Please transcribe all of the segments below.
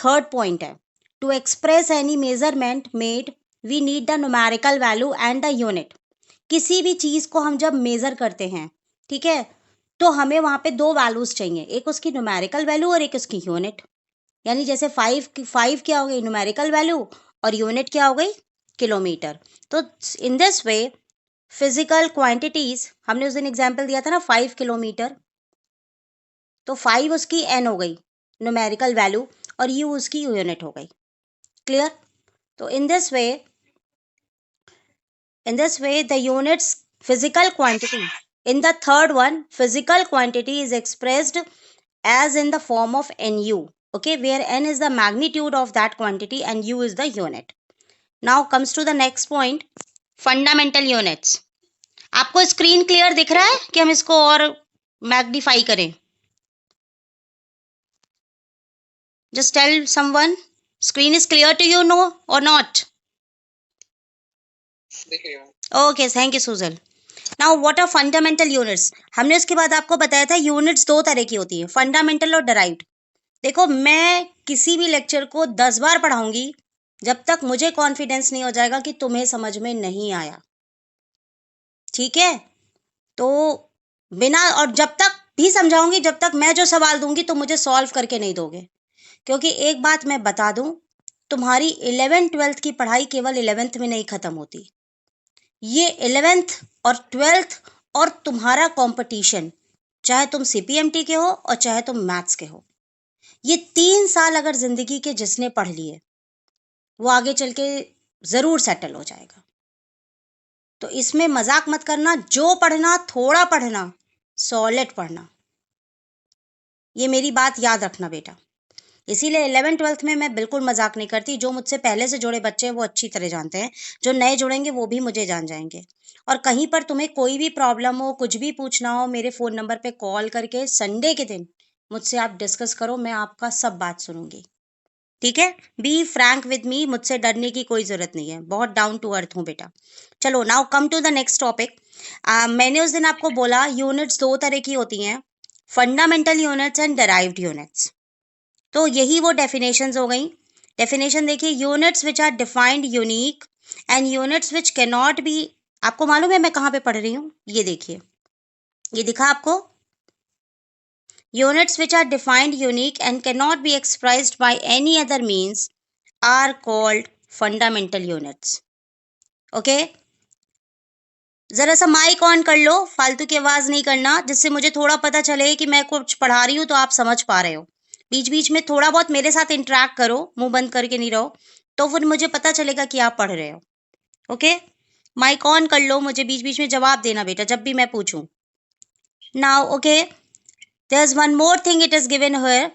Third point है, to express any measurement made we need the numerical value and the unit. किसी भी चीज को हम जब मेजर करते हैं, ठीक है, तो हमें वहां पे दो वैल्यूज चाहिए, एक उसकी न्यूमेरिकल वैल्यू और एक उसकी यूनिट। यानी जैसे फाइव क्या हो गई न्यूमेरिकल वैल्यू और यूनिट क्या हो गई किलोमीटर। तो in this way physical quantities, हमने उस दिन एग्जांपल दिया था ना 5 किलोमीटर, तो 5 उसकी एन हो गई न्यूमेरिकल वैल्यू और यू उसकी यूनिट हो गई। क्लियर? तो in this way the units physical quantity, in the third one physical quantity is expressed as in the form of nu, okay, where n is the magnitude of that quantity and u is the unit. Now comes to the next point, fundamental units. आपको screen clear दिख रहा है कि हम इसको और magnify करें? Just tell someone, screen is clear to you, no or not? Okay, thank you Sujal. Now what are fundamental units? हमने उसके बाद आपको बताया था यूनिट्स दो तरह की होती है, फंडामेंटल और डिराइव्ड। देखो मैं किसी भी लेक्चर को 10 बार पढ़ाऊंगी जब तक मुझे कॉन्फिडेंस नहीं हो जाएगा कि तुम्हें समझ में नहीं आया, ठीक है? तो बिना, और जब तक भी समझाऊंगी जब तक मैं जो सवाल दूंगी तुम मुझे सॉल्व करके नहीं दोगे। क्योंकि एक बात मैं बता दूं, तुम्हारी 11th-12th की पढ़ाई केवल 11th में नहीं खत्म होती। ये 11th और 12th और तुम्हारा कंपटीशन, चाहे तुम सीपीएमटी के हो और चाहे तुम मैथ्स के हो, ये 3 साल अगर जिंदगी के जिसने पढ़ लिए वो आगे चल के जरूर सेटल हो जाएगा। तो इसमें मजाक मत करना, जो पढ़ना थोड़ा पढ़ना, सॉलिड पढ़ना, ये मेरी बात याद रखना बेटा। इसीलिए 11th-12th में मैं बिल्कुल मजाक नहीं करती। जो मुझसे पहले से जुड़े बच्चे हैं वो अच्छी तरह जानते हैं, जो नए जुड़ेंगे वो भी मुझे जान जाएंगे। और कहीं पर तुम्हें कोई भी प्रॉब्लम हो, कुछ भी पूछना हो, मेरे फ़ोन नंबर पे कॉल करके संडे के दिन मुझसे आप डिस्कस करो, मैं आपका सब बात सुनूंगी, ठीक है? बी फ्रैंक विद मी, मुझसे डरने की कोई ज़रूरत नहीं है, बहुत डाउन टू अर्थ हूँ बेटा। चलो now come to the next topic. मैंने उस दिन आपको बोला यूनिट्स दो तरह की होती हैं, fundamental units and derived units. तो यही वो डेफिनेशंस हो गई। डेफिनेशन देखिए, units which are defined unique and units which can not be. आपको मालूम है मैं कहाँ पे पढ़ रही हूँ? ये देखिए, ये दिखा आपको? Units which are defined unique and can not be expressed by any other means are called fundamental units. Okay, जरा सा माइक ऑन कर लो, फालतू की आवाज नहीं करना, जिससे मुझे थोड़ा पता चले कि मैं कुछ पढ़ा रही हूँ तो आप समझ पा रहे हो। बीच बीच में थोड़ा बहुत मेरे साथ इंटरेक्ट करो, मुंह बंद करके नहीं रहो, तो फिर मुझे पता चलेगा कि आप पढ़ रहे हो। ओके, माइक ऑन कर लो, मुझे बीच बीच में जवाब देना बेटा जब भी मैं पूछूं। Now okay, there is one more thing it is given here.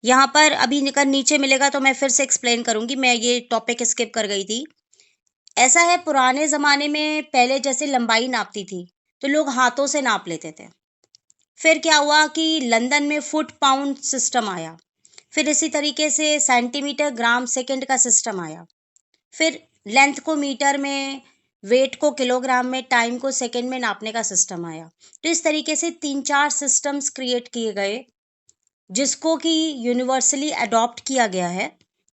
यहाँ पर अभी निकल नीचे मिलेगा तो मैं फिर से एक्सप्लेन करूंगी, मैं ये टॉपिक स्किप कर गई थी। ऐसा है, पुराने ज़माने में पहले जैसे लंबाई नापती थी तो लोग हाथों से नाप लेते थे। फिर क्या हुआ कि लंदन में फुट पाउंड सिस्टम आया, फिर इसी तरीके से सेंटीमीटर ग्राम सेकंड का सिस्टम आया, फिर लेंथ को मीटर में, वेट को किलोग्राम में, टाइम को सेकंड में नापने का सिस्टम आया। तो इस तरीके से 3-4 सिस्टम्स क्रिएट किए गए जिसको कि यूनिवर्सली अडॉप्ट किया गया है।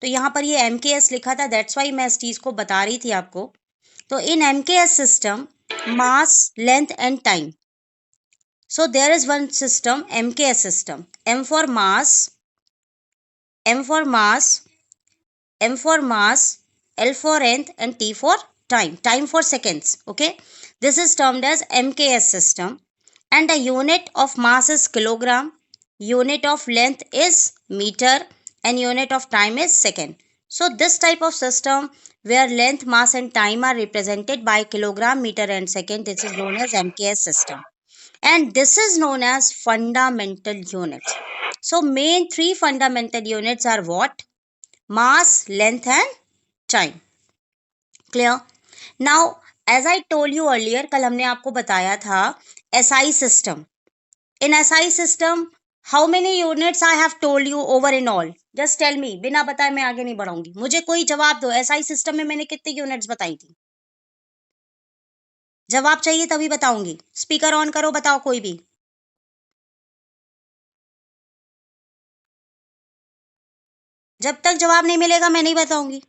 तो यहाँ पर ये MKS लिखा था, दैट्स वाई मैं इस चीज़ को बता रही थी आपको। तो इन MKS system, mass, length and time. So there is one system, MKS system. M for mass, M for mass, M for mass, L for length and T for time. Time for seconds. Okay. This is termed as MKS system. And the unit of mass is kilogram, unit of length is meter, and unit of time is second. So this type of system where length, mass and time are represented by kilogram, meter and second, this is known as MKS system. And this is known as fundamental units. So main three fundamental units are what? Mass, length and time. Clear? Now as I told you earlier, कल हमने आपको बताया था SI system. In SI system, how many units I have told you over in all? Just tell me. बिना बताए मैं आगे नहीं बढ़ाऊंगी, मुझे कोई जवाब दो। SI system में मैंने कितनी यूनिट्स बताई थी? जवाब चाहिए तभी बताऊंगी। स्पीकर ऑन करो, बताओ कोई भी। जब तक जवाब नहीं मिलेगा मैं नहीं बताऊंगी।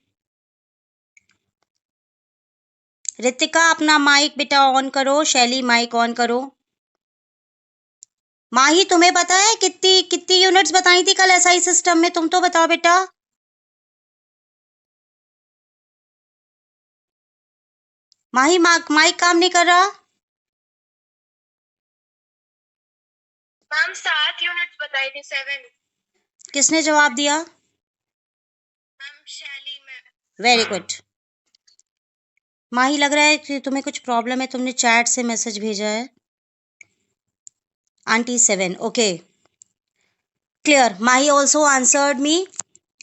रितिका अपना माइक बेटा ऑन करो, शैली माइक ऑन करो। माही तुम्हें पता है कितनी कितनी यूनिट्स बताई थी कल एसआई सिस्टम में, तुम तो बताओ बेटा। माही माइक काम नहीं कर रहा। मैम 7 यूनिट्स बताई थी, 7। किसने जवाब दिया? मैम शैली मैम। Very good. माही लग रहा है कि तुम्हें कुछ प्रॉब्लम है, तुमने चैट से मैसेज भेजा है। Aunty 7, okay clear. Mahi also answered me.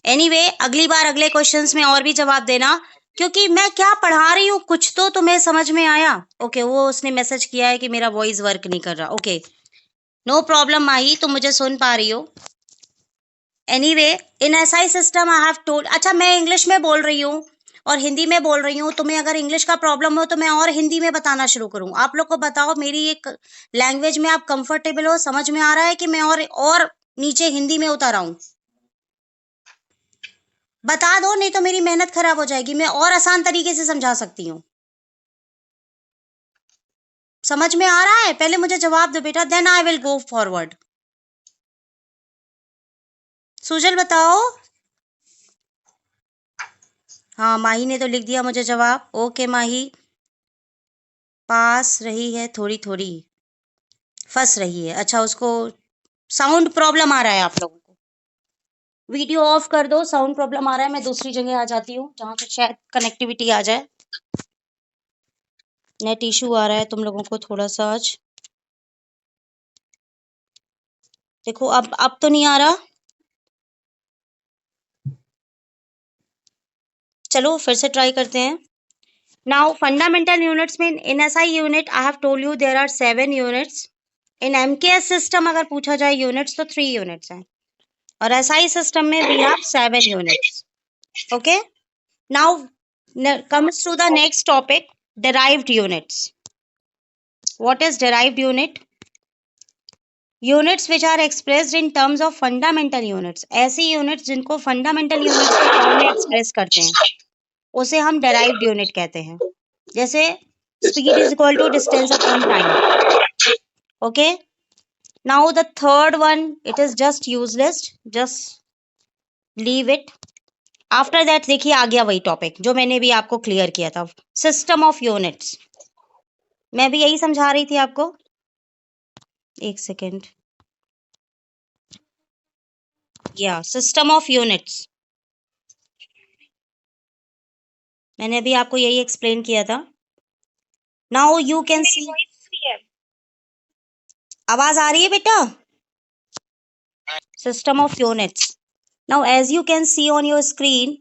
Anyway अगली बार अगले क्वेश्चंस में और भी जवाब देना, क्योंकि मैं क्या पढ़ा रही हूँ कुछ तो तुम्हें समझ में आया। ओके वो उसने मैसेज किया है कि मेरा वॉइस वर्क नहीं कर रहा। ओके नो प्रॉब्लम माही, तुम मुझे सुन पा रही हो। Anyway in SI system I have told. अच्छा मैं इंग्लिश में बोल रही हूँ और हिंदी में बोल रही हूँ, तुम्हें अगर इंग्लिश का प्रॉब्लम हो तो मैं और हिंदी में बताना शुरू करूँ। आप लोग को बताओ मेरी एक लैंग्वेज में आप कंफर्टेबल हो, समझ में आ रहा है कि मैं और नीचे हिंदी में उतार आऊं? बता दो, नहीं तो मेरी मेहनत खराब हो जाएगी। मैं और आसान तरीके से समझा सकती हूँ। समझ में आ रहा है? पहले मुझे जवाब दो बेटा, then I will go forward. Sujal बताओ। हाँ माही ने तो लिख दिया मुझे जवाब। ओके माही पास रही है, थोड़ी थोड़ी फंस रही है। अच्छा उसको साउंड प्रॉब्लम आ रहा है आप लोगों को। वीडियो ऑफ कर दो, साउंड प्रॉब्लम आ रहा है। मैं दूसरी जगह आ जाती हूँ जहाँ से शायद कनेक्टिविटी आ जाए। नेट इशू आ रहा है तुम लोगों को थोड़ा सा आज। देखो अब तो नहीं आ रहा। चलो फिर से ट्राई करते हैं। नाउ फंडामेंटल यूनिट्स में in SI unit I have told you there are 7 units. In MKS system अगर पूछा जाए यूनिट्स तो 3 यूनिट्स हैं, और एसआई सिस्टम में we have 7 units. Okay now comes to the next topic, derived units. What is derived unit? Units which are expressed in terms of fundamental units. ऐसी units जिनको fundamental units के form में express करते हैं उसे हम derived unit कहते हैं। जैसे speed is equal to distance upon time. Okay. Now the third one, it is just useless. Just leave it. After that देखिए आ गया वही टॉपिक जो मैंने भी आपको क्लियर किया था, सिस्टम ऑफ यूनिट्स। मैं भी यही समझा रही थी आपको। एक सेकेंड, या सिस्टम ऑफ यूनिट्स मैंने भी आपको यही एक्सप्लेन किया था। नाउ यू कैन सी, आवाज आ रही है बेटा? System of units. Now as you can see on your screen,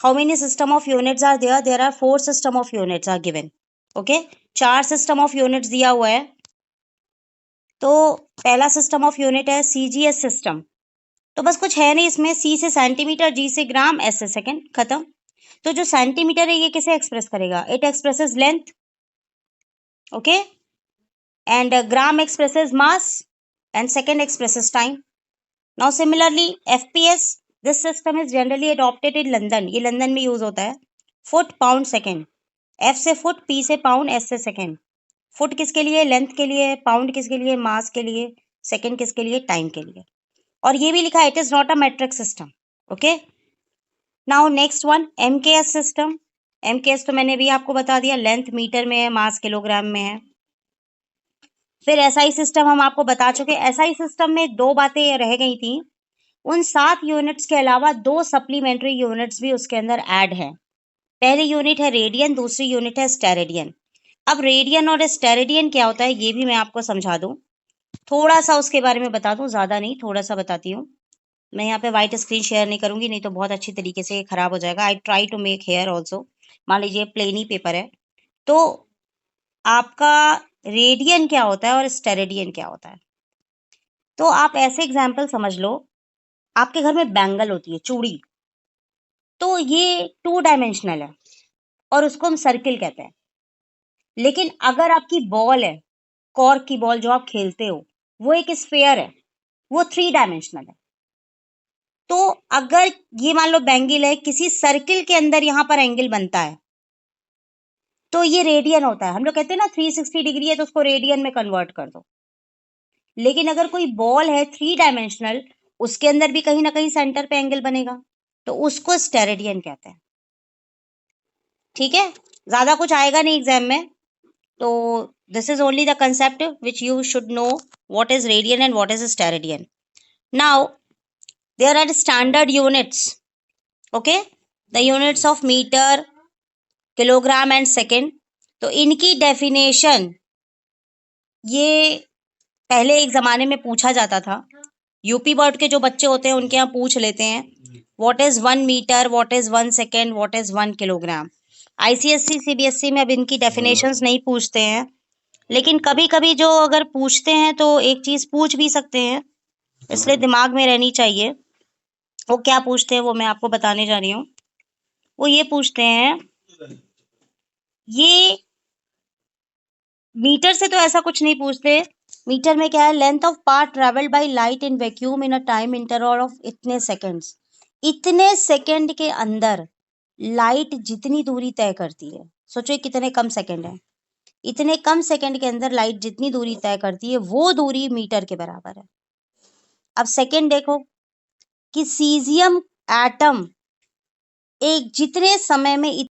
how many system of units are there? There are 4 system of units are given. Okay 4 system of units दिया हुआ है। तो पहला system of unit है CGS system. तो बस कुछ है नहीं इसमें, सी से सेंटीमीटर, जी से ग्राम, एस से सेकंड, खत्म। तो जो सेंटीमीटर है ये किसे एक्सप्रेस करेगा? It expresses length, okay, and gram expresses mass, and second expresses time. Now similarly FPS, this system is generally adopted in London, ये लंदन में यूज होता है। फुट पाउंड सेकंड, एफ से फुट, पी से pound, S से second. Foot किसके लिए? Length के लिए। पाउंड किसके लिए? मास के लिए। सेकंड किसके लिए? टाइम के लिए। और ये भी लिखा है it is not a metric system. Okay now next one, MKS system. MKS तो मैंने भी आपको बता दिया, लेंथ मीटर में है, मास किलोग्राम में है। फिर एसआई सिस्टम हम आपको बता चुके। एसआई सिस्टम में 2 बातें रह गई थी। उन 7 यूनिट्स के अलावा 2 सप्लीमेंट्री यूनिट्स भी उसके अंदर ऐड है। पहली यूनिट है रेडियन, दूसरी यूनिट है स्टेरेडियन। अब रेडियन और स्टेरेडियन क्या होता है ये भी मैं आपको समझा दूं, थोड़ा सा उसके बारे में बता दूं, ज्यादा नहीं, थोड़ा सा बताती हूँ। मैं यहाँ पे व्हाइट स्क्रीन शेयर नहीं करूंगी, नहीं तो बहुत अच्छी तरीके से खराब हो जाएगा। I try to make here also. मान लीजिए प्लेन ही पेपर है, तो आपका रेडियन क्या होता है और स्टेरेडियन क्या होता है? तो आप ऐसे एग्जाम्पल समझ लो, आपके घर में बैंगल होती है, चूड़ी, तो ये 2 डायमेंशनल है और उसको हम सर्किल कहते हैं। लेकिन अगर आपकी बॉल है, कॉर्क की बॉल जो आप खेलते हो, वो एक स्फेयर है, वो 3 डायमेंशनल है। तो अगर ये मान लो बैंगल है, किसी सर्किल के अंदर यहाँ पर एंगल बनता है तो ये रेडियन होता है। हम लोग कहते हैं ना 360 डिग्री है तो उसको रेडियन में कन्वर्ट कर दो। लेकिन अगर कोई बॉल है 3 डायमेंशनल, उसके अंदर भी कहीं ना कहीं सेंटर पे एंगल बनेगा, तो उसको स्टेरेडियन कहते हैं। ठीक है, ज्यादा कुछ आएगा नहीं एग्जाम में, तो this is only the concept which you should know, what is radian and what is steradian. Now there are standard units, okay, the units of metre, kilogram and second. तो इनकी डेफिनेशन ये पहले एक जमाने में पूछा जाता था। यूपी बोर्ड के जो बच्चे होते हैं उनके यहाँ पूछ लेते हैं, what is 1 metre, what is 1 second, what is 1 kilogram. ICSC CBSE में अब इनकी डेफिनेशंस नहीं पूछते हैं, लेकिन कभी कभी जो अगर पूछते हैं तो एक चीज पूछ भी सकते हैं, इसलिए दिमाग में रहनी चाहिए। वो क्या पूछते हैं वो मैं आपको बताने जा रही हूँ। वो ये पूछते हैं, ये मीटर से तो ऐसा कुछ नहीं पूछते। मीटर में क्या है, length of path travelled by light in vacuum in a time interval of इतने सेकंड्स। इतने सेकंड के अंदर लाइट जितनी दूरी तय करती है, सोचो कितने कम सेकंड है, इतने कम सेकंड के अंदर लाइट जितनी दूरी तय करती है वो दूरी मीटर के बराबर है। अब सेकंड देखो कि सीजियम एटम एक जितने समय में